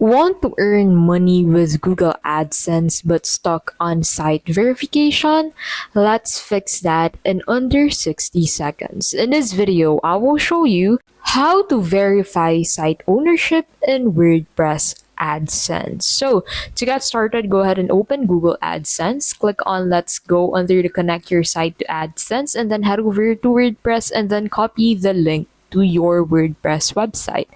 Want to earn money with Google AdSense but stuck on site verification? Let's fix that in under 60 seconds. In this video, I will show you how to verify site ownership in WordPress AdSense. So to get started, go ahead and open Google AdSense. Click on Let's Go under the Connect Your Site to AdSense, and then head over to WordPress and then copy the link to your WordPress website.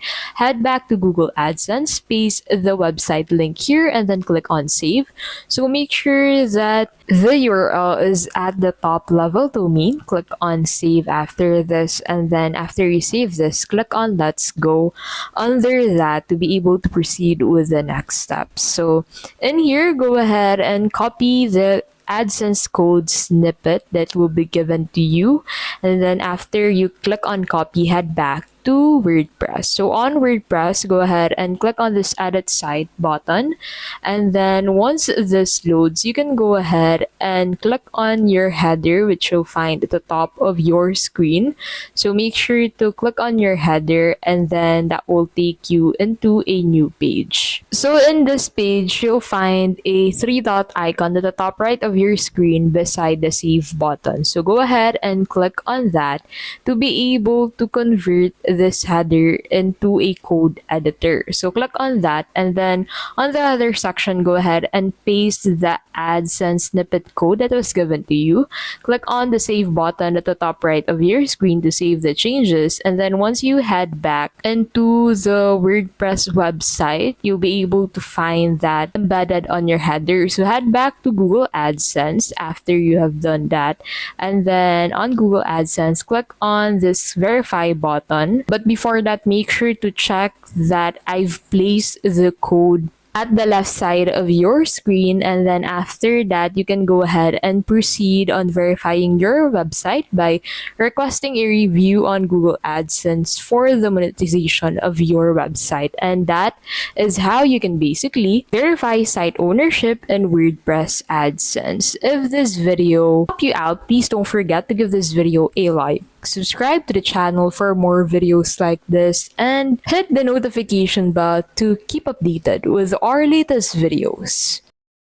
Head back to Google AdSense, paste the website link here, and then click on Save. So make sure that the URL is at the top level domain. Click on Save after this, and then after you save this, click on Let's Go under that to be able to proceed with the next steps. So in here, go ahead and copy the AdSense code snippet that will be given to you, and then after you click on copy, head back to WordPress. So on WordPress, go ahead and click on this Edit Site button, and then once this loads, you can go ahead and click on your header, which you'll find at the top of your screen. So make sure to click on your header, and then that will take you into a new page. So in this page, you'll find a three-dot icon at the top right of your screen beside the Save button. So go ahead and click on that to be able to convert this header into a code editor. So click on that, and then on the other section, go ahead and paste the AdSense snippet code that was given to you. Click on the Save button at the top right of your screen to save the changes, and then once you head back into the WordPress website, you'll be able to find that embedded on your header. So head back to Google AdSense after you have done that, and then on Google AdSense, click on this Verify button. But before that, make sure to check that I've placed the code at the left side of your screen, and then after that, you can go ahead and proceed on verifying your website by requesting a review on Google AdSense for the monetization of your website. And that is how you can basically verify site ownership in WordPress AdSense. If this video helped you out, please don't forget to give this video a like. Subscribe to the channel for more videos like this, and hit the notification bell to keep updated with our latest videos.